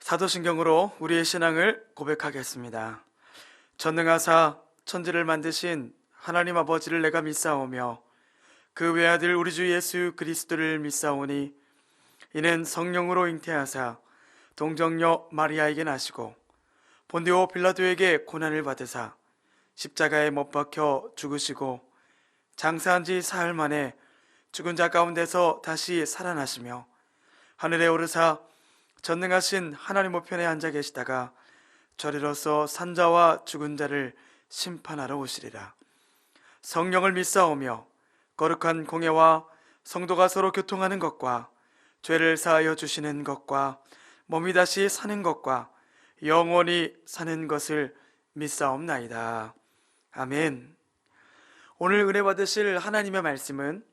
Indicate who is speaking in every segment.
Speaker 1: 사도신경으로 우리의 신앙을 고백하겠습니다. 전능하사 천지를 만드신 하나님 아버지를 내가 믿사오며 그 외아들 우리 주 예수 그리스도를 믿사오니 이는 성령으로 잉태하사 동정녀 마리아에게 나시고 본디오 빌라도에게 고난을 받으사 십자가에 못 박혀 죽으시고 장사한 지 사흘 만에 죽은 자 가운데서 다시 살아나시며 하늘에 오르사 전능하신 하나님 우편에 앉아 계시다가 저리로서 산자와 죽은 자를 심판하러 오시리라. 성령을 믿사오며 거룩한 공예와 성도가 서로 교통하는 것과 죄를 사하여 주시는 것과 몸이 다시 사는 것과 영원히 사는 것을 믿사옵나이다. 아멘. 오늘 은혜 받으실 하나님의 말씀은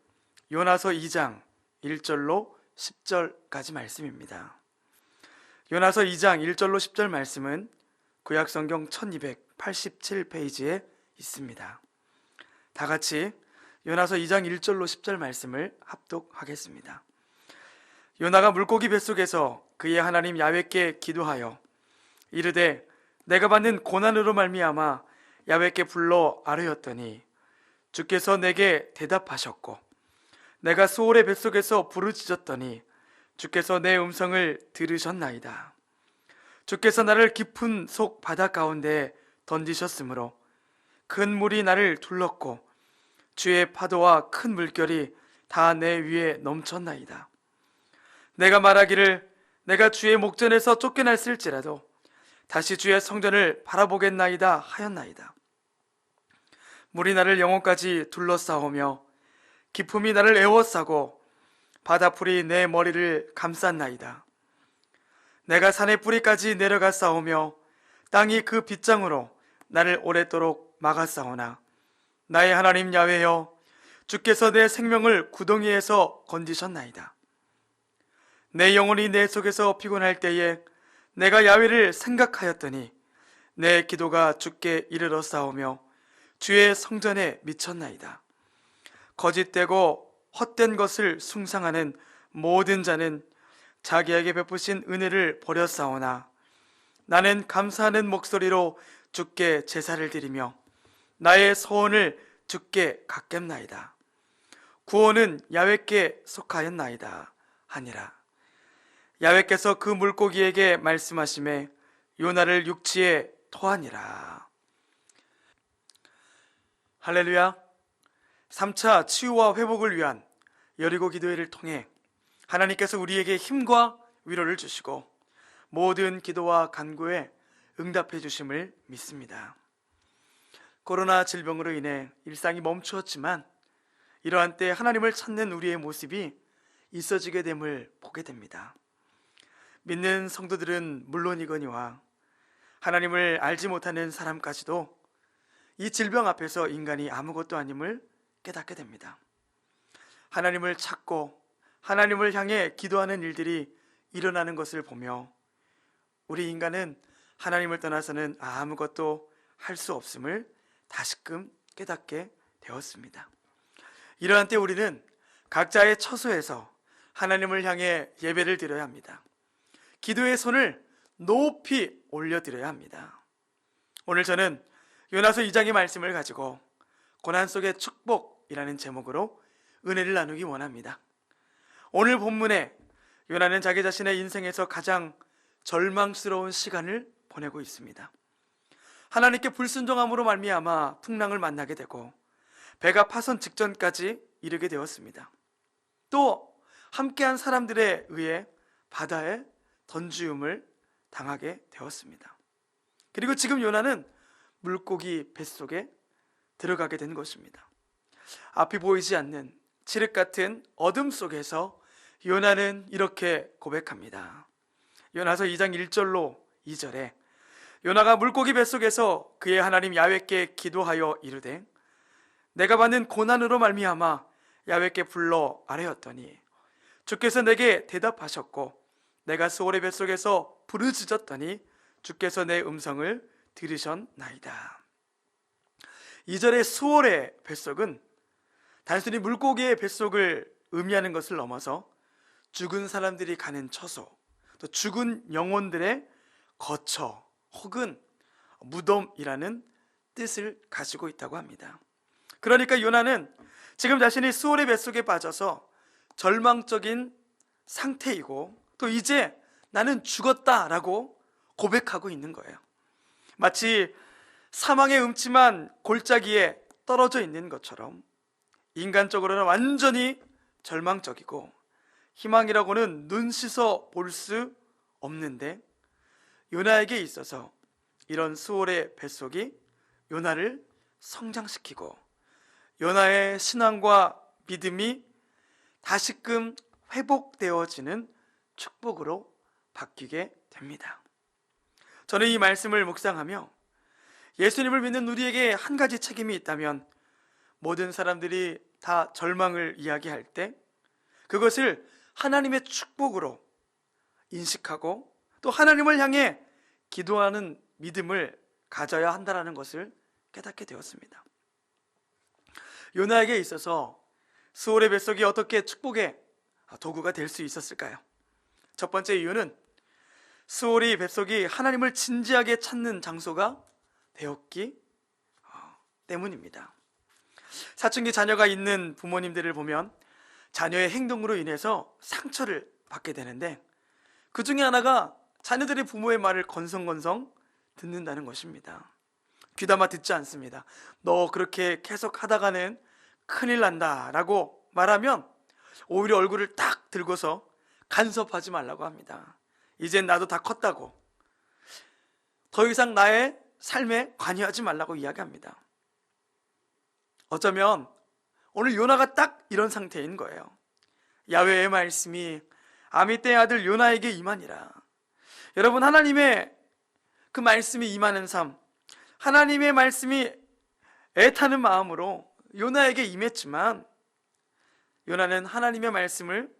Speaker 1: 요나서 2장 1절로 10절까지 말씀입니다. 요나서 2장 1절로 10절 말씀은 구약성경 1287페이지에 있습니다. 다 같이 요나서 2장 1절로 10절 말씀을 합독하겠습니다. 요나가 물고기 뱃속에서 그의 하나님 야훼께 기도하여 이르되 내가 받는 고난으로 말미암아 야훼께 불러 아뢰었더니 주께서 내게 대답하셨고 내가 수월의 뱃속에서 부르짖었더니 주께서 내 음성을 들으셨나이다. 주께서 나를 깊은 속 바다 가운데 던지셨으므로 큰 물이 나를 둘렀고 주의 파도와 큰 물결이 다 내 위에 넘쳤나이다. 내가 말하기를 내가 주의 목전에서 쫓겨났을지라도 다시 주의 성전을 바라보겠나이다 하였나이다. 물이 나를 영혼까지 둘러싸오며 기품이 나를 에워싸고 바다풀이 내 머리를 감쌌나이다. 내가 산의 뿌리까지 내려가 싸우며 땅이 그 빗장으로 나를 오랫도록 막았사오나 나의 하나님 야훼여 주께서 내 생명을 구덩이에서 건지셨나이다. 내 영혼이 내 속에서 피곤할 때에 내가 야훼를 생각하였더니 내 기도가 주께 이르러 싸우며 주의 성전에 미쳤나이다. 거짓되고 헛된 것을 숭상하는 모든 자는 자기에게 베푸신 은혜를 버렸사오나 나는 감사하는 목소리로 주께 제사를 드리며 나의 소원을 주께 갚겠나이다. 구원은 야훼께 속하였나이다 하니라. 야훼께서 그 물고기에게 말씀하시매 요나를 육지에 토하니라. 할렐루야. 3차 치유와 회복을 위한 여리고 기도회를 통해 하나님께서 우리에게 힘과 위로를 주시고 모든 기도와 간구에 응답해 주심을 믿습니다. 코로나 질병으로 인해 일상이 멈추었지만 이러한 때 하나님을 찾는 우리의 모습이 있어지게 됨을 보게 됩니다. 믿는 성도들은 물론이거니와 하나님을 알지 못하는 사람까지도 이 질병 앞에서 인간이 아무것도 아님을 깨닫게 됩니다. 하나님을 찾고 하나님을 향해 기도하는 일들이 일어나는 것을 보며 우리 인간은 하나님을 떠나서는 아무것도 할 수 없음을 다시금 깨닫게 되었습니다. 이러한 때 우리는 각자의 처소에서 하나님을 향해 예배를 드려야 합니다. 기도의 손을 높이 올려드려야 합니다. 오늘 저는 요나서 2장의 말씀을 가지고 고난 속의 축복이라는 제목으로 은혜를 나누기 원합니다. 오늘 본문에 요나는 자기 자신의 인생에서 가장 절망스러운 시간을 보내고 있습니다. 하나님께 불순종함으로 말미암아 풍랑을 만나게 되고 배가 파선 직전까지 이르게 되었습니다. 또 함께한 사람들에 의해 바다에 던지움을 당하게 되었습니다. 그리고 지금 요나는 물고기 뱃속에 들어가게 된 것입니다. 앞이 보이지 않는 칠흑 같은 어둠 속에서 요나는 이렇게 고백합니다. 요나서 2장 1절로 2절에 요나가 물고기 뱃속에서 그의 하나님 야훼께 기도하여 이르되 내가 받는 고난으로 말미암아 야훼께 불러 아뢰었더니 주께서 내게 대답하셨고 내가 수월의 뱃속에서 부르짖었더니 주께서 내 음성을 들으셨나이다. 2절의 수월의 뱃속은 단순히 물고기의 뱃속을 의미하는 것을 넘어서 죽은 사람들이 가는 처소, 또 죽은 영혼들의 거처 혹은 무덤이라는 뜻을 가지고 있다고 합니다. 그러니까 요나는 지금 자신이 수월의 뱃속에 빠져서 절망적인 상태이고 또 이제 나는 죽었다라고 고백하고 있는 거예요. 마치 사망의 음침한 골짜기에 떨어져 있는 것처럼 인간적으로는 완전히 절망적이고 희망이라고는 눈 씻어 볼 수 없는데 요나에게 있어서 이런 수월의 뱃속이 요나를 성장시키고 요나의 신앙과 믿음이 다시금 회복되어지는 축복으로 바뀌게 됩니다. 저는 이 말씀을 묵상하며 예수님을 믿는 우리에게 한 가지 책임이 있다면 모든 사람들이 다 절망을 이야기할 때 그것을 하나님의 축복으로 인식하고 또 하나님을 향해 기도하는 믿음을 가져야 한다는 것을 깨닫게 되었습니다. 요나에게 있어서 수월의 뱃속이 어떻게 축복의 도구가 될 수 있었을까요? 첫 번째 이유는 수월의 뱃속이 하나님을 진지하게 찾는 장소가 되었기 때문입니다. 사춘기 자녀가 있는 부모님들을 보면 자녀의 행동으로 인해서 상처를 받게 되는데 그 중에 하나가 자녀들이 부모의 말을 건성건성 듣는다는 것입니다. 귀담아 듣지 않습니다. 너 그렇게 계속 하다가는 큰일 난다 라고 말하면 오히려 얼굴을 딱 들고서 간섭하지 말라고 합니다. 이젠 나도 다 컸다고, 더 이상 나의 삶에 관여하지 말라고 이야기합니다. 어쩌면 오늘 요나가 딱 이런 상태인 거예요. 야훼의 말씀이 아미떼의 아들 요나에게 임하니라. 여러분, 하나님의 그 말씀이 임하는 삶, 하나님의 말씀이 애타는 마음으로 요나에게 임했지만 요나는 하나님의 말씀을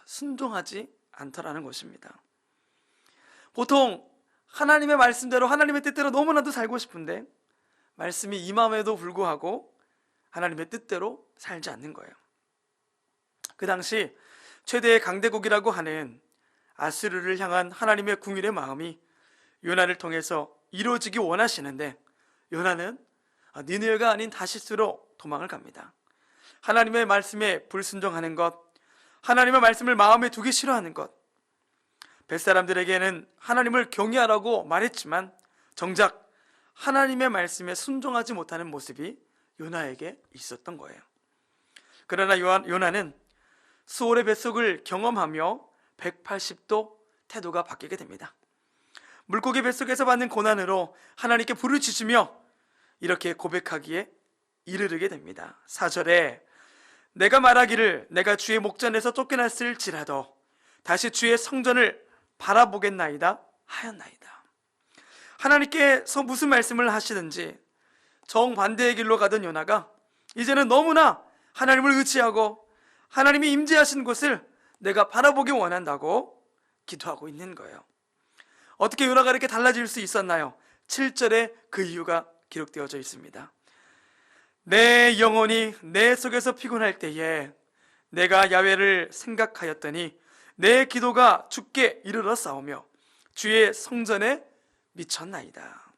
Speaker 1: 순종하지 않더라는 것입니다. 보통 하나님의 말씀대로 하나님의 뜻대로 너무나도 살고 싶은데 말씀이 임함에도 불구하고 하나님의 뜻대로 살지 않는 거예요. 그 당시 최대의 강대국이라고 하는 아수르를 향한 하나님의 궁일의 마음이 요나를 통해서 이루어지기 원하시는데 요나는 니느웨가 아닌 다시스로 도망을 갑니다. 하나님의 말씀에 불순종하는 것, 하나님의 말씀을 마음에 두기 싫어하는 것, 뱃사람들에게는 하나님을 경외하라고 말했지만 정작 하나님의 말씀에 순종하지 못하는 모습이 요나에게 있었던 거예요. 그러나 요나는 수월의 뱃속을 경험하며 180도 태도가 바뀌게 됩니다. 물고기 뱃속에서 받는 고난으로 하나님께 부르짖으며 이렇게 고백하기에 이르게 됩니다. 4절에 내가 말하기를 내가 주의 목전에서 쫓겨났을지라도 다시 주의 성전을 바라보겠나이다 하였나이다. 하나님께서 무슨 말씀을 하시든지 정반대의 길로 가던 요나가 이제는 너무나 하나님을 의지하고 하나님이 임재하신 곳을 내가 바라보기 원한다고 기도하고 있는 거예요. 어떻게 요나가 이렇게 달라질 수 있었나요? 7절에 그 이유가 기록되어져 있습니다. 내 영혼이 내 속에서 피곤할 때에 내가 야훼를 생각하였더니 내 기도가 주께 이르러 싸우며 주의 성전에 미쳤나이다.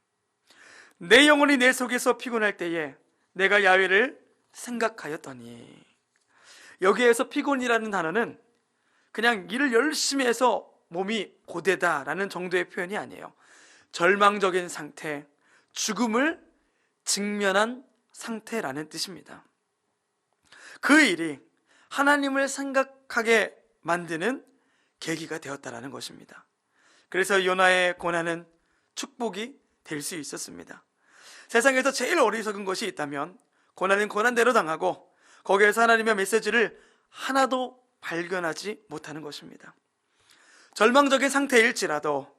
Speaker 1: 내 영혼이 내 속에서 피곤할 때에 내가 야훼를 생각하였더니, 여기에서 피곤이라는 단어는 그냥 일을 열심히 해서 몸이 고되다라는 정도의 표현이 아니에요. 절망적인 상태, 죽음을 직면한 상태라는 뜻입니다. 그 일이 하나님을 생각하게 만드는 계기가 되었다라는 것입니다. 그래서 요나의 고난은 축복이 될 수 있었습니다. 세상에서 제일 어리석은 것이 있다면 고난은 고난대로 당하고 거기에서 하나님의 메시지를 하나도 발견하지 못하는 것입니다. 절망적인 상태일지라도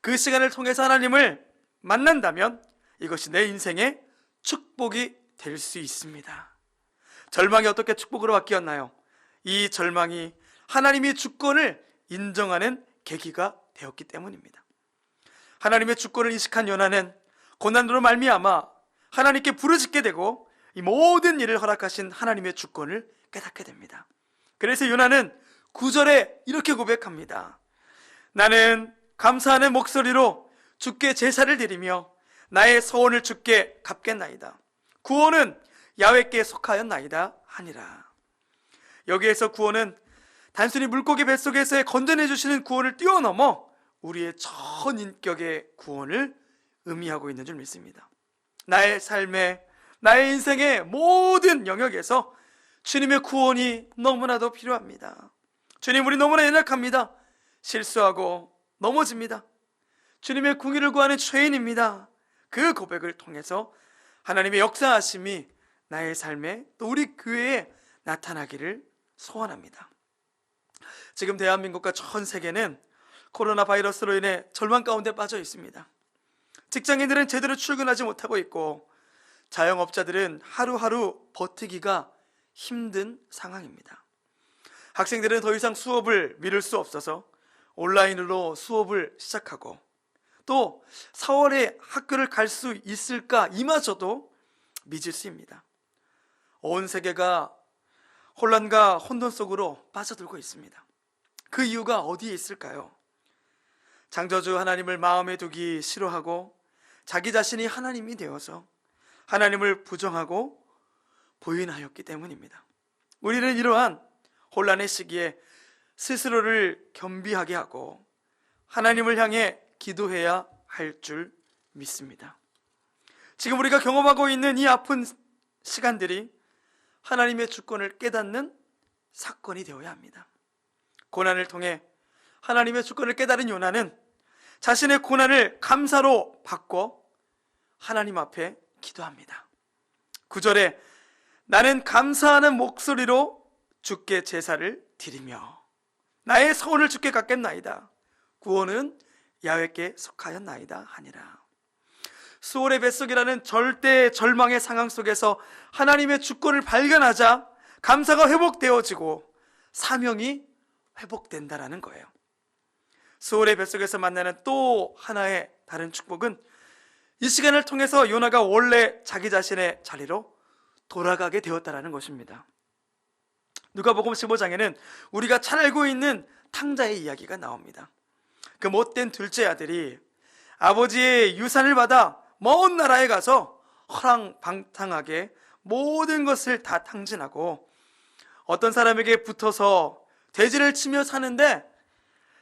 Speaker 1: 그 시간을 통해서 하나님을 만난다면 이것이 내 인생의 축복이 될 수 있습니다. 절망이 어떻게 축복으로 바뀌었나요? 이 절망이 하나님의 주권을 인정하는 계기가 되었기 때문입니다. 하나님의 주권을 인식한 요나는 고난으로 말미암아 하나님께 부르짖게 되고 이 모든 일을 허락하신 하나님의 주권을 깨닫게 됩니다. 그래서 요나는 9절에 이렇게 고백합니다. 나는 감사하는 목소리로 주께 제사를 드리며 나의 소원을 주께 갚겠나이다. 구원은 야훼께 속하였나이다 하니라. 여기에서 구원은 단순히 물고기 뱃속에서의 건져내 주시는 구원을 뛰어넘어 우리의 전인격의 구원을 의미하고 있는 줄 믿습니다. 나의 삶에, 나의 인생의 모든 영역에서 주님의 구원이 너무나도 필요합니다. 주님, 우리 너무나 연약합니다. 실수하고 넘어집니다. 주님의 궁의를 구하는 죄인입니다. 그 고백을 통해서 하나님의 역사하심이 나의 삶에, 또 우리 교회에 나타나기를 소원합니다. 지금 대한민국과 전 세계는 코로나 바이러스로 인해 절망 가운데 빠져 있습니다. 직장인들은 제대로 출근하지 못하고 있고, 자영업자들은 하루하루 버티기가 힘든 상황입니다. 학생들은 더 이상 수업을 미룰 수 없어서 온라인으로 수업을 시작하고, 또 4월에 학교를 갈 수 있을까 이마저도 미지수입니다. 온 세계가 혼란과 혼돈 속으로 빠져들고 있습니다. 그 이유가 어디에 있을까요? 창조주 하나님을 마음에 두기 싫어하고 자기 자신이 하나님이 되어서 하나님을 부정하고 부인하였기 때문입니다. 우리는 이러한 혼란의 시기에 스스로를 겸비하게 하고 하나님을 향해 기도해야 할 줄 믿습니다. 지금 우리가 경험하고 있는 이 아픈 시간들이 하나님의 주권을 깨닫는 사건이 되어야 합니다. 고난을 통해 하나님의 주권을 깨달은 요나는 자신의 고난을 감사로 바꿔 하나님 앞에 기도합니다. 9절에 나는 감사하는 목소리로 주께 제사를 드리며 나의 소원을 주께 갚겠나이다. 구원은 야훼께 속하였나이다 하니라. 수월의 뱃속이라는 절대 절망의 상황 속에서 하나님의 주권을 발견하자 감사가 회복되어지고 사명이 회복된다라는 거예요. 수월의 뱃속에서 만나는 또 하나의 다른 축복은 이 시간을 통해서 요나가 원래 자기 자신의 자리로 돌아가게 되었다라는 것입니다. 누가복음 15장에는 우리가 잘 알고 있는 탕자의 이야기가 나옵니다. 그 못된 둘째 아들이 아버지의 유산을 받아 먼 나라에 가서 허랑방탕하게 모든 것을 다 탕진하고 어떤 사람에게 붙어서 돼지를 치며 사는데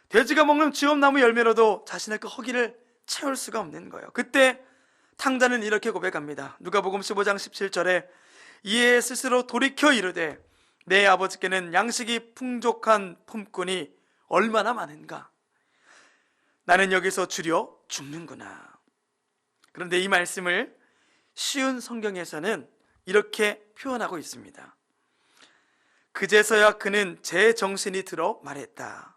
Speaker 1: 돼지가 먹는 쥐엄나무 열매로도 자신의 그 허기를 채울 수가 없는 거예요. 그때 탕자는 이렇게 고백합니다. 누가복음 15장 17절에 이에 스스로 돌이켜 이르되 내 아버지께는 양식이 풍족한 품꾼이 얼마나 많은가. 나는 여기서 주려 죽는구나. 그런데 이 말씀을 쉬운 성경에서는 이렇게 표현하고 있습니다. 그제서야 그는 제 정신이 들어 말했다.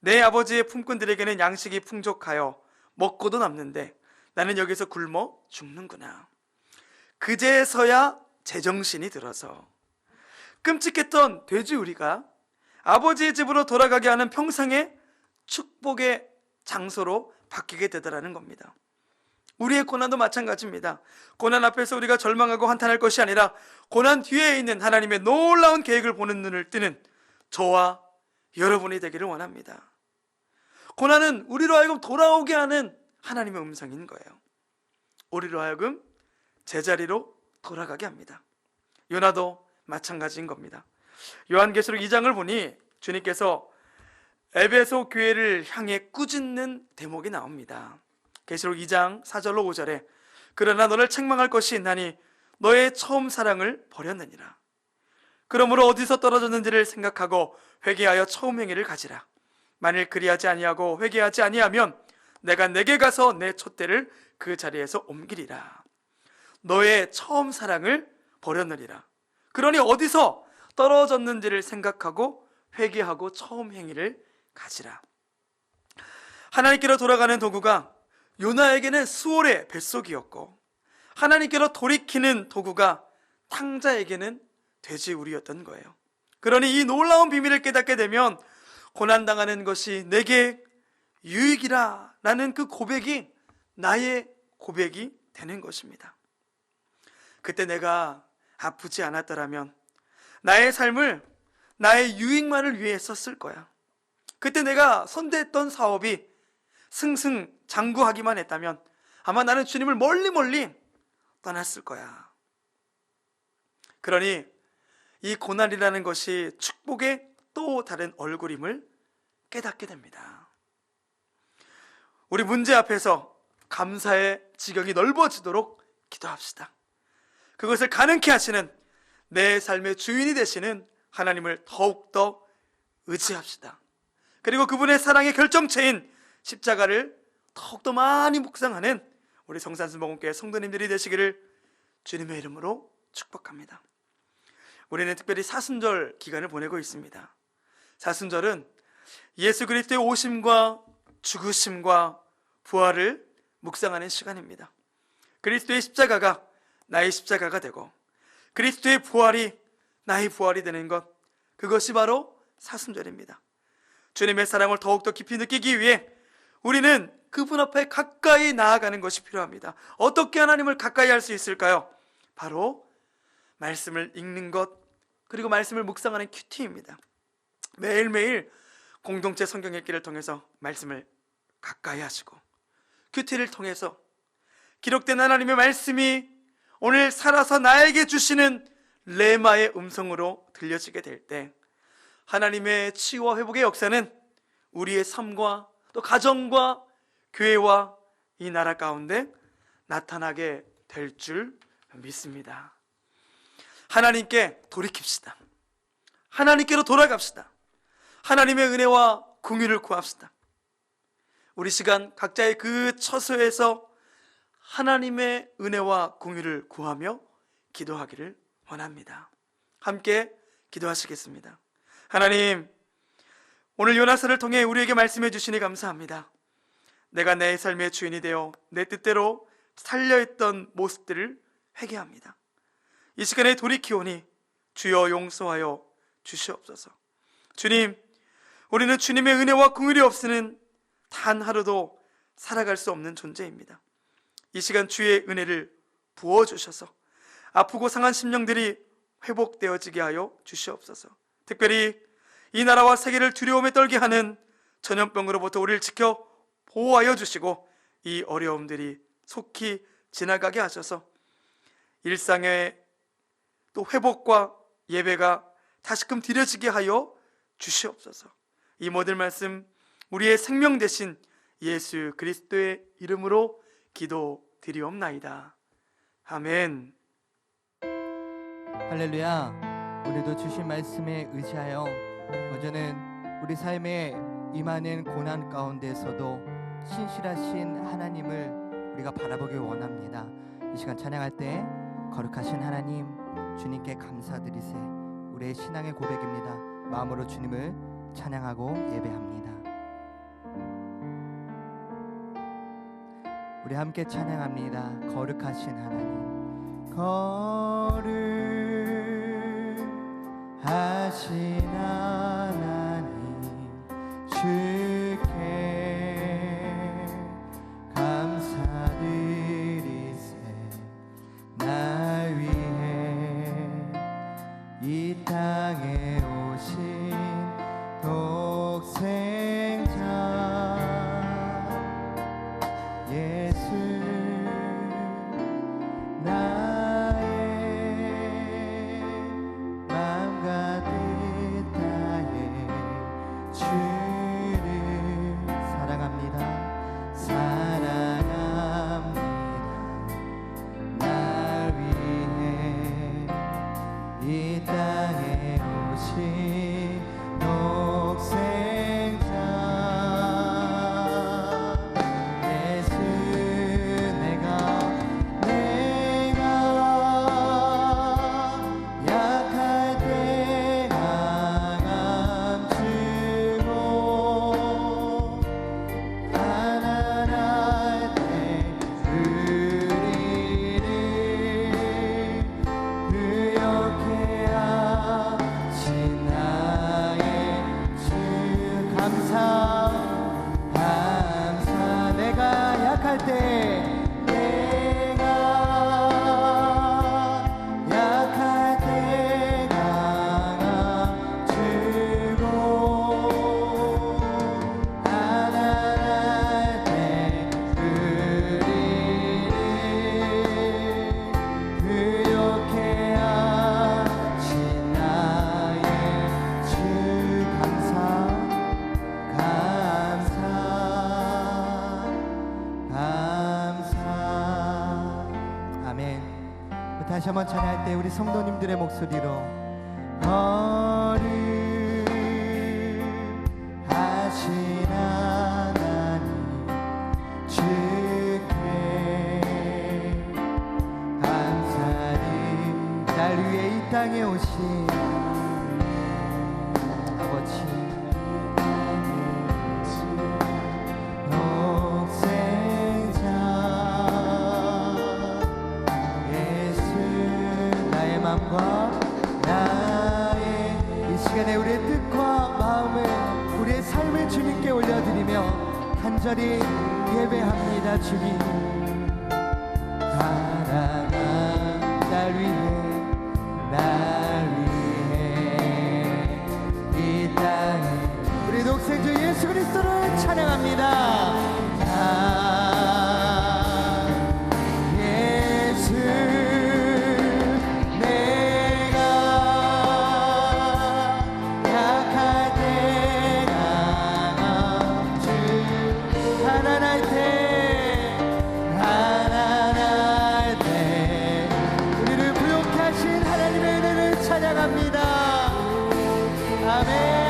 Speaker 1: 내 아버지의 품꾼들에게는 양식이 풍족하여 먹고도 남는데 나는 여기서 굶어 죽는구나. 그제서야 제정신이 들어서 끔찍했던 돼지우리가 아버지의 집으로 돌아가게 하는 평생의 축복의 장소로 바뀌게 되더라는 겁니다. 우리의 고난도 마찬가지입니다. 고난 앞에서 우리가 절망하고 한탄할 것이 아니라 고난 뒤에 있는 하나님의 놀라운 계획을 보는 눈을 뜨는 저와 여러분이 되기를 원합니다. 고난은 우리로 하여금 돌아오게 하는 하나님의 음성인 거예요. 우리로 하여금 제자리로 돌아가게 합니다. 요나도 마찬가지인 겁니다. 요한계시록 2장을 보니 주님께서 에베소 교회를 향해 꾸짖는 대목이 나옵니다. 계시록 2장 4절로 5절에 그러나 너를 책망할 것이 있나니 너의 처음 사랑을 버렸느니라. 그러므로 어디서 떨어졌는지를 생각하고 회개하여 처음 행위를 가지라. 만일 그리하지 아니하고 회개하지 아니하면 내가 내게 가서 내 촛대를 그 자리에서 옮기리라. 너의 처음 사랑을 버렸느니라. 그러니 어디서 떨어졌는지를 생각하고 회개하고 처음 행위를 가지라. 하나님께로 돌아가는 도구가 요나에게는 수월의 뱃속이었고 하나님께로 돌이키는 도구가 탕자에게는 돼지우리였던 거예요. 그러니 이 놀라운 비밀을 깨닫게 되면 고난당하는 것이 내게 유익이라 라는 그 고백이 나의 고백이 되는 것입니다. 그때 내가 아프지 않았더라면 나의 삶을 나의 유익만을 위해 썼을 거야. 그때 내가 선대했던 사업이 승승장구하기만 했다면 아마 나는 주님을 멀리 떠났을 거야. 그러니 이 고난이라는 것이 축복의 또 다른 얼굴임을 깨닫게 됩니다. 우리 문제 앞에서 감사의 지경이 넓어지도록 기도합시다. 그것을 가능케 하시는 내 삶의 주인이 되시는 하나님을 더욱더 의지합시다. 그리고 그분의 사랑의 결정체인 십자가를 더욱더 많이 묵상하는 우리 성산순복음교회 성도님들이 되시기를 주님의 이름으로 축복합니다. 우리는 특별히 사순절 기간을 보내고 있습니다. 사순절은 예수 그리스도의 오심과 죽으심과 부활을 묵상하는 시간입니다. 그리스도의 십자가가 나의 십자가가 되고 그리스도의 부활이 나의 부활이 되는 것, 그것이 바로 사순절입니다. 주님의 사랑을 더욱더 깊이 느끼기 위해 우리는 그분 앞에 가까이 나아가는 것이 필요합니다. 어떻게 하나님을 가까이 할 수 있을까요? 바로 말씀을 읽는 것, 그리고 말씀을 묵상하는 큐티입니다. 매일매일 공동체 성경 읽기를 통해서 말씀을 가까이 하시고 큐티를 통해서 기록된 하나님의 말씀이 오늘 살아서 나에게 주시는 레마의 음성으로 들려지게 될 때 하나님의 치유와 회복의 역사는 우리의 삶과 또 가정과 교회와 이 나라 가운데 나타나게 될 줄 믿습니다. 하나님께 돌이킵시다. 하나님께로 돌아갑시다. 하나님의 은혜와 긍휼을 구합시다. 우리 시간 각자의 그 처소에서 하나님의 은혜와 긍휼을 구하며 기도하기를 원합니다. 함께 기도하시겠습니다. 하나님, 오늘 요나서를 통해 우리에게 말씀해 주시니 감사합니다. 내가 내 삶의 주인이 되어 내 뜻대로 살려있던 모습들을 회개합니다. 이 시간에 돌이키오니 주여 용서하여 주시옵소서. 주님, 우리는 주님의 은혜와 긍휼이 없이는 단 하루도 살아갈 수 없는 존재입니다. 이 시간 주의 은혜를 부어주셔서 아프고 상한 심령들이 회복되어지게 하여 주시옵소서. 특별히 이 나라와 세계를 두려움에 떨게 하는 전염병으로부터 우리를 지켜 보호하여 주시고 이 어려움들이 속히 지나가게 하셔서 일상의 또 회복과 예배가 다시금 드려지게 하여 주시옵소서. 이 모든 말씀 우리의 생명 되신 예수 그리스도의 이름으로 기도드리옵나이다. 아멘.
Speaker 2: 할렐루야. 우리도 주신 말씀에 의지하여 먼저는 우리 삶에 임하는 고난 가운데서도 신실하신 하나님을 우리가 바라보길 원합니다. 이 시간 찬양할 때 거룩하신 하나님, 주님께 감사드리세. 우리의 신앙의 고백입니다. 마음으로 주님을 찬양하고 예배합니다. 우리 함께 찬양합니다. 거룩하신 하나님, 거룩하신 하나님, 주께 감사드리세. 나 위해 이 땅에 오신 독생자 예수, 나의 마음과 뜻 다해 주를 사랑합니다. 사랑합니다. 나 위해 이 땅에 오신 독생자 예수, 내가 약할 때 강함 주고 가난할 때 우리를 그렇게 하신 나의 주, 감사 내가 약할 때 강함 주고 다시 한번 찬양할 때 우리 성도님들의 목소리로 거룩하신 하나님 주께 감사리 날 위해 이 땅에 오신 아버지 독생자 예수 나의 맘과 나의 이 시간에 우리의 뜻과 마음을 우리의 삶을 주님께 올려드리며 간절히 예배합니다. 주님 사랑한 날 위해 이 땅에 우리 독생주 예수 그리스도를 찬양합니다. 예수 내가 약할 때 주 하나날 때 우리를 부욕케 하신 하나님의 은혜를 찬양합니다. 아멘.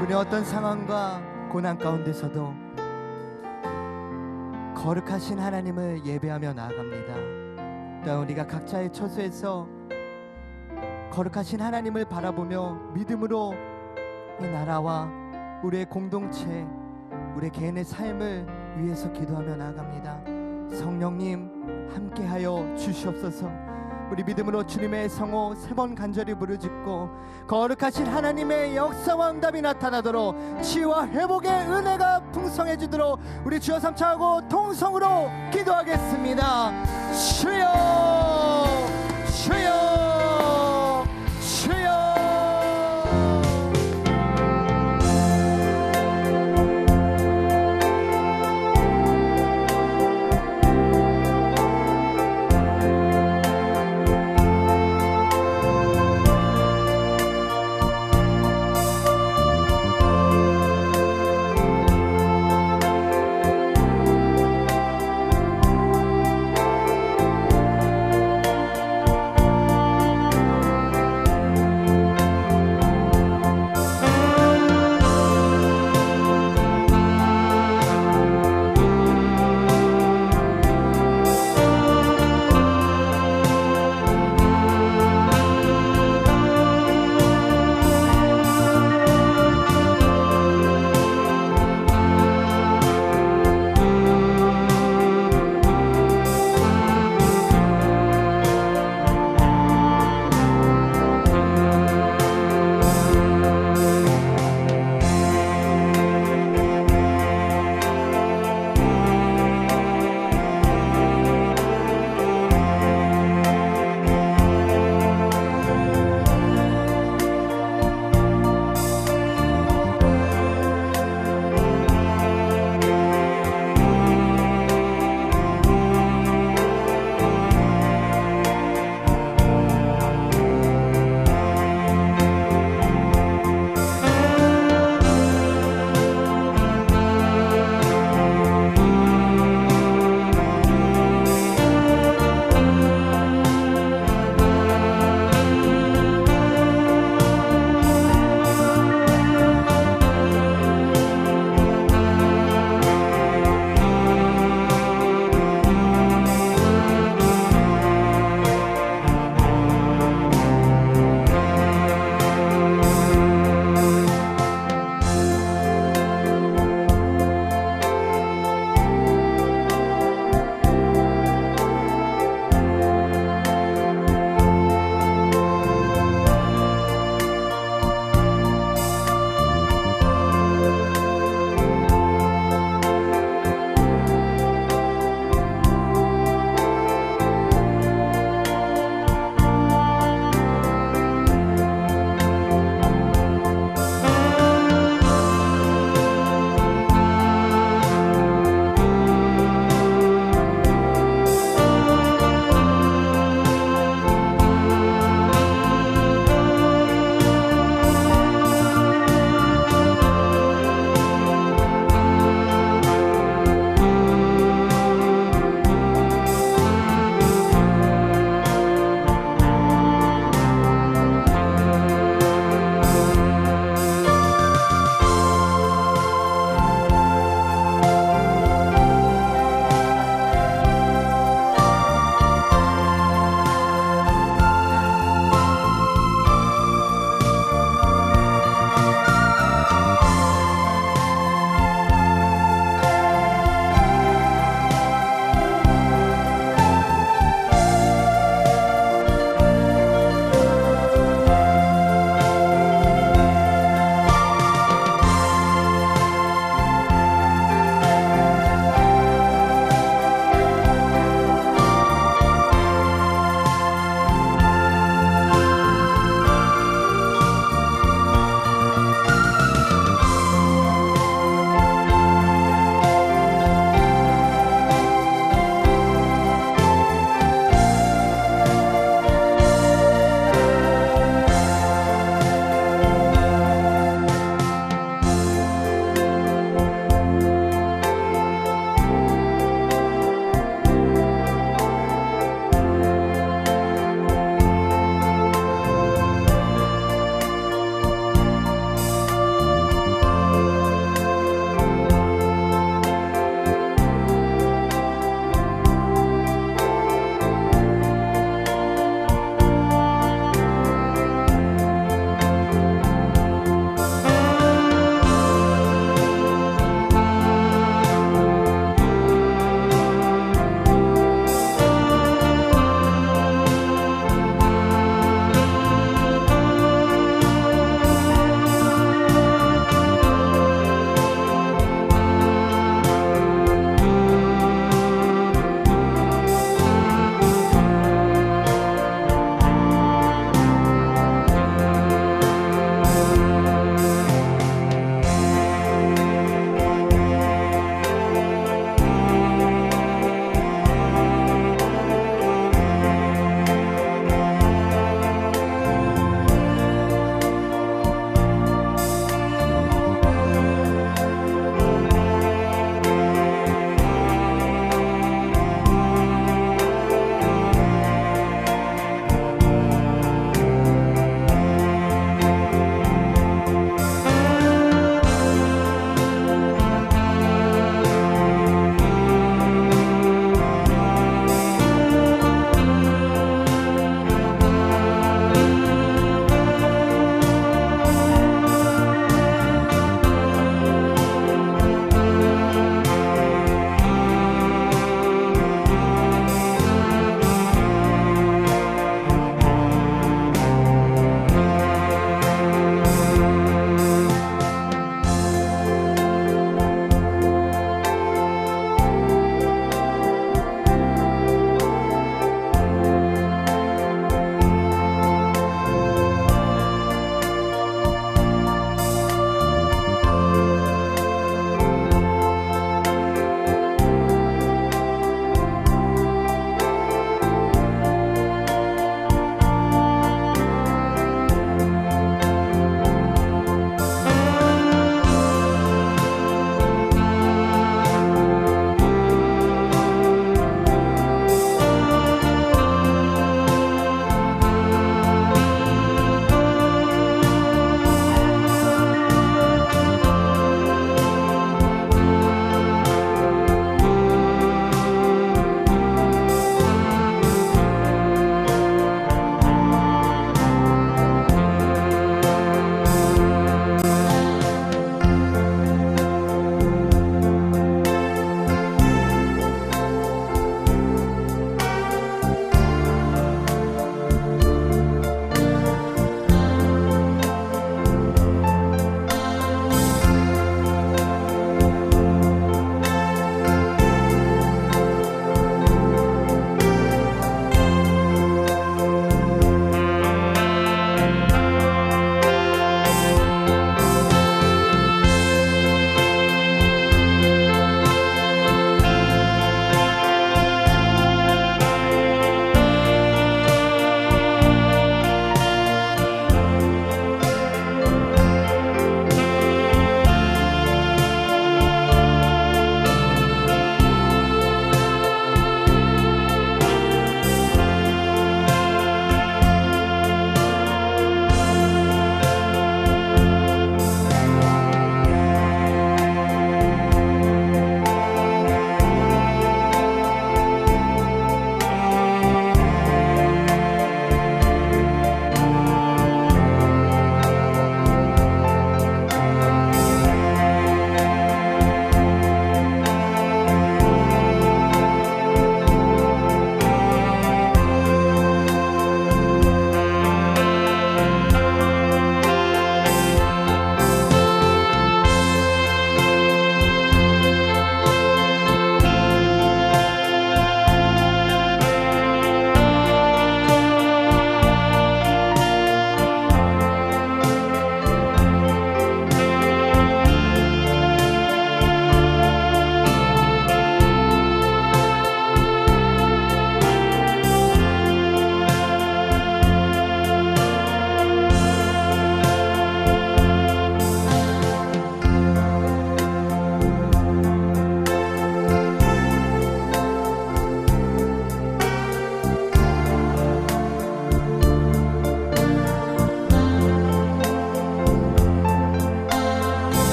Speaker 2: 우리 어떤 상황과 고난 가운데서도 거룩하신 하나님을 예배하며 나아갑니다. 또한 우리가 각자의 처소에서 거룩하신 하나님을 바라보며 믿음으로 이 나라와 우리의 공동체, 우리 개인의 삶을 위해서 기도하며 나아갑니다. 성령님 함께하여 주시옵소서. 우리 믿음으로 주님의 성호 3번 간절히 부르짖고 거룩하신 하나님의 역사와 응답이 나타나도록 치유와 회복의 은혜가 풍성해지도록 우리 주여 삼차하고 통성으로 기도하겠습니다. 주여 주여